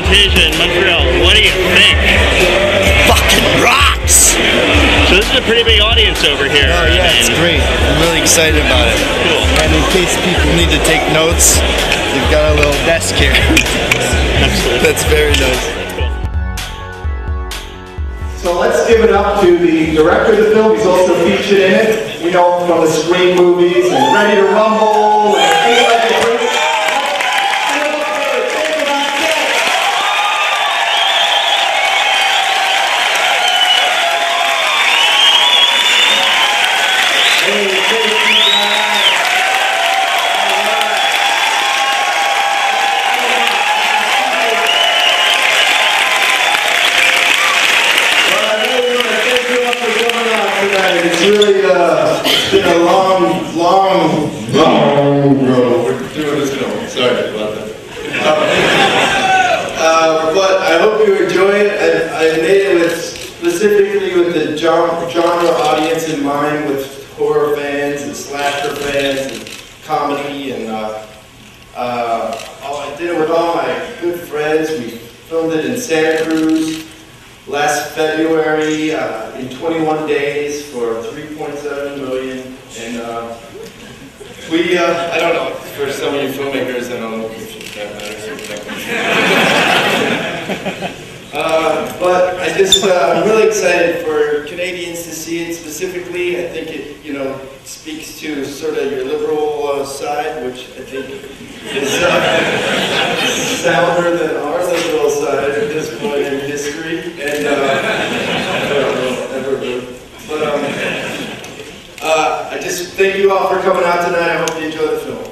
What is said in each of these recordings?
Fantasia in Montreal. What do you think? Fucking rocks! So this is a pretty big audience over here. Oh yeah, it's great. I'm really excited about it. Cool. And in case people need to take notes, they've got a little desk here. Absolutely. That's very nice. So let's give it up to the director of the film. He's also featured in it. We know him from the Scream movies and Ready to Rumble and things like that. It's really been a long road. We're doing this film. Sorry about that. But I hope you enjoy it. I made it specifically with the genre audience in mind, with horror fans and slasher fans and comedy, and I did it with all my good friends. We filmed it in Santa Cruz last February in 21 days for $3.7 million, and I don't know, for some of you filmmakers, I don't know if that matters. But I'm really excited for Canadians to see it specifically. I think it, speaks to sort of your liberal side, which I think is sounder than our liberal side at this point in history. And I don't know, ever. But I just thank you all for coming out tonight. I hope you enjoy the film.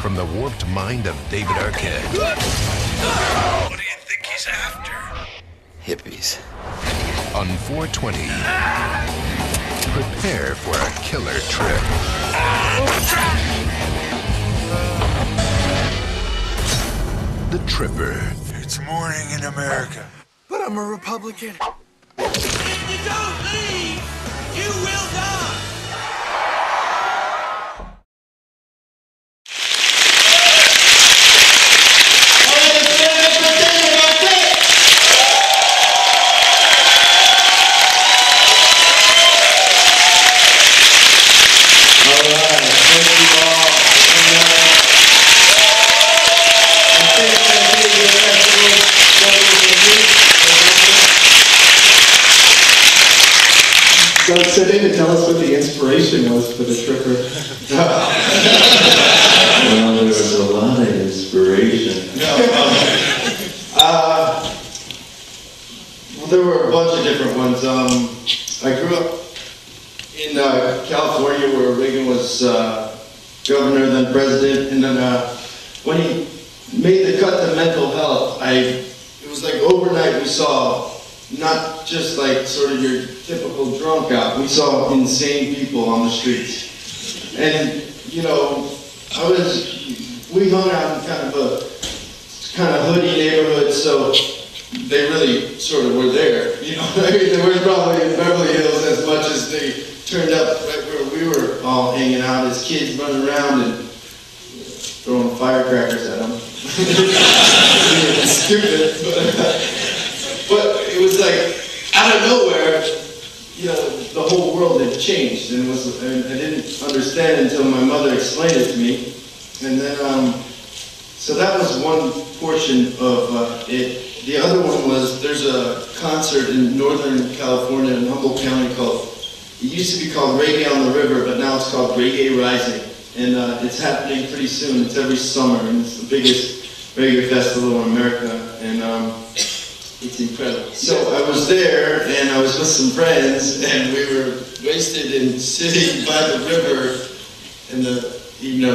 From the warped mind of David Arquette. What do you think he's after? Hippies. On 420, prepare for a killer trip. The Tripper. It's morning in America. But I'm a Republican. If you don't leave, you will die. So David, tell us what the inspiration was for the Tripper. Well, there was a lot of inspiration. Well, there were a bunch of different ones. I grew up in California, where Reagan was governor, then president, and then when he made the cut to mental health, it was like overnight we saw not just like sort of your typical drunk out. We saw insane people on the streets. And, we hung out in kind of hoodie neighborhood, so they really sort of were there. They were probably in Beverly Hills as much as they turned up right where we were all hanging out as kids, running around and throwing firecrackers at them. Stupid, but it was like, out of nowhere, the whole world had changed, and I didn't understand until my mother explained it to me. And then, so that was one portion of it. The other one was, there's a concert in Northern California in Humboldt County it used to be called Reggae on the River, but now it's called Reggae Rising. And it's happening pretty soon. It's every summer, and it's the biggest reggae festival in America. And it's incredible. So I was there, and I was with some friends, and we were wasted and sitting by the river, and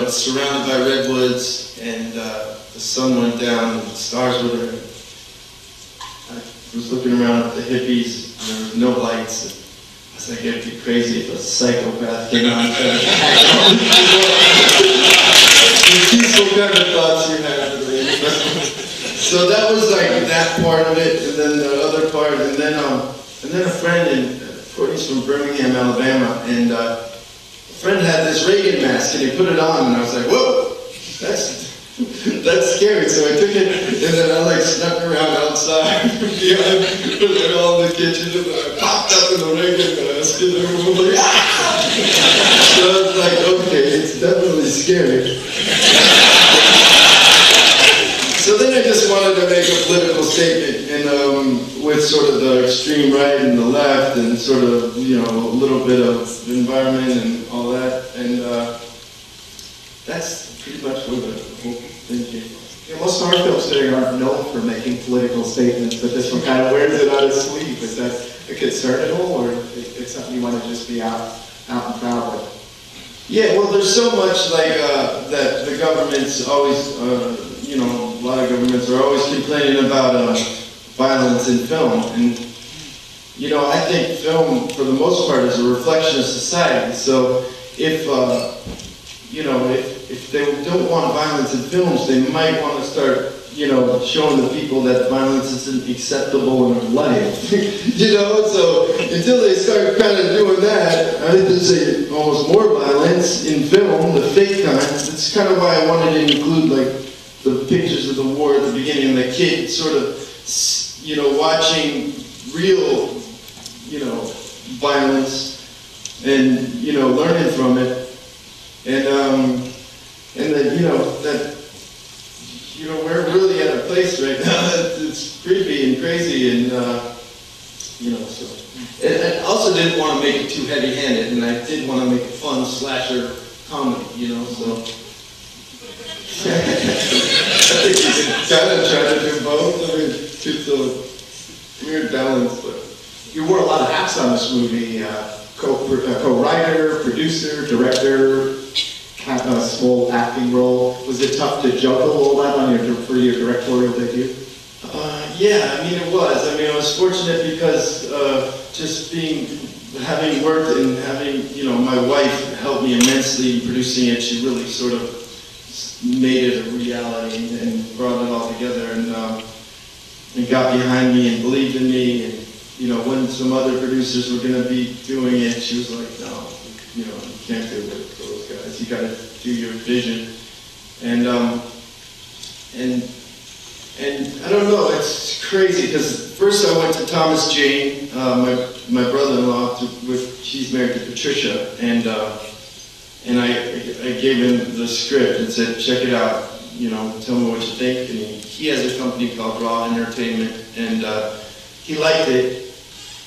surrounded by redwoods, and the sun went down, and the stars were there. I was looking around at the hippies, and there was no lights. I was like, it'd be crazy if a psychopath came out and tried to hack the peaceful kind of thoughts you had. So that was like that part of it, and then the other part, and then a friend in Courtney's from Birmingham, Alabama, and a friend had this Reagan mask, and he put it on, and I was like, whoa, that's scary. So I took it, and then I like snuck around outside, behind, put it all in the kitchen, and I popped up in the Reagan mask, and everyone was like, ah! So I was like, okay, it's definitely scary. So then I just wanted to make a political statement, and with sort of the extreme right and the left, and sort of, you know, a little bit of environment and all that, and that's pretty much what the whole thing came from. Yeah, most horror films today aren't known for making political statements, but this one kind of wears it on its sleeve. Is that a concern at all, or it's something you want to just be out and proud with? Yeah, well, there's so much like that the government's always, you know, a lot of governments are always complaining about violence in film, and you know, I think film, for the most part, is a reflection of society. So if you know, if they don't want violence in films, they might want to start, you know, showing the people that violence isn't acceptable in life. You know, so until they start kind of doing that, I think there's almost more violence in film, the fake kind. That's kind of why I wanted to include like the pictures of the war at the beginning, and the kid sort of, you know, watching real, you know, violence, and you know, learning from it, and that, you know, that, you know, we're really at a place right now that it's creepy and crazy, and you know, so. And I also didn't want to make it too heavy-handed, and I did want to make a fun slasher comedy, you know, so. I think you can kind of try to do both. I mean, it's a weird balance, but. You wore a lot of hats on this movie, co-writer, producer, director, a small acting role. Was it tough to juggle all that for your directorial debut? Yeah, I mean it was. I mean I was fortunate because just having worked and having, you know, my wife helped me immensely in producing it. She really sort of made it a reality and brought it all together, and got behind me and believed in me. And you know, when some other producers were going to be doing it, she was like, no, you know, you can't do it with those guys. You got to do your vision. And I don't know, it's crazy, because first I went to Thomas Jane, my brother-in-law, she's married to Patricia, and I gave him the script and said, check it out, you know, tell me what you think. And he has a company called Raw Entertainment, and he liked it.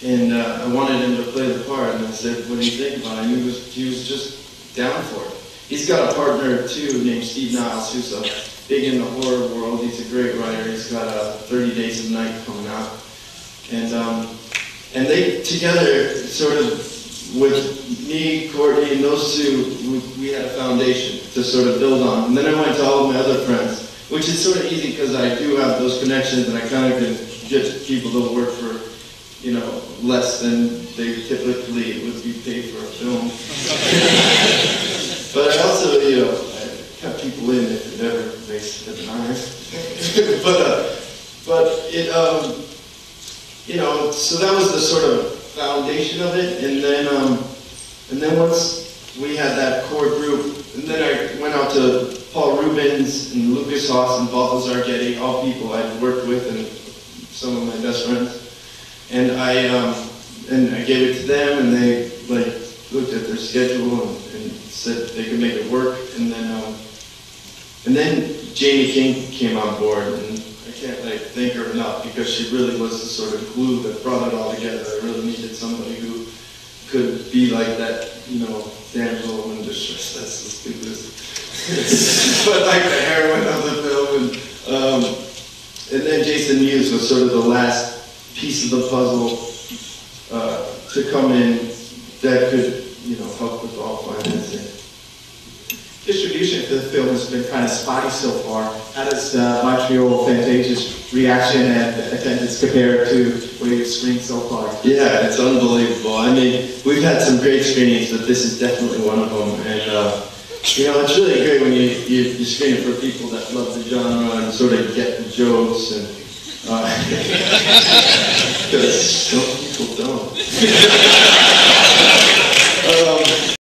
And I wanted him to play the part, and I said, what do you think about it? And he was just down for it. He's got a partner too named Steve Niles, who's big in the horror world. He's a great writer. He's got 30 Days of Night coming out. And they together, sort of with me, Courtney, and those two, we had a foundation to sort of build on. And then I went to all of my other friends, which is sort of easy because I do have those connections, and I kind of can get people to work for, you know, less than they typically would be paid for a film. But I also, you know, I have people in if it ever makes it nice. but it, you know, so that was the sort of foundation of it, and then once we had that core group, and then I went out to Paul Rubens and Lucas Haas and Balthazar Getty, all people I'd worked with and some of my best friends. And I gave it to them, and they like looked at their schedule and said they could make it work. And then Jamie King came on board, and I can't like thank her enough, because she really was the sort of glue that brought it all together. I really needed somebody who could be like that, you know, damsel in distress. That's so stupid. But like the heroine of the film, and then Jason Mewes was sort of the last piece of the puzzle to come in that could, you know, help with all financing. Distribution for the film has been kind of spotty so far. How does Montreal Fantasia's reaction and attendance compare to what you've screened so far? Yeah, it's unbelievable. I mean, we've had some great screenings, but this is definitely one of them. And you know, it's really great when you screen it for people that love the genre and sort of get the jokes. And Because some people don't.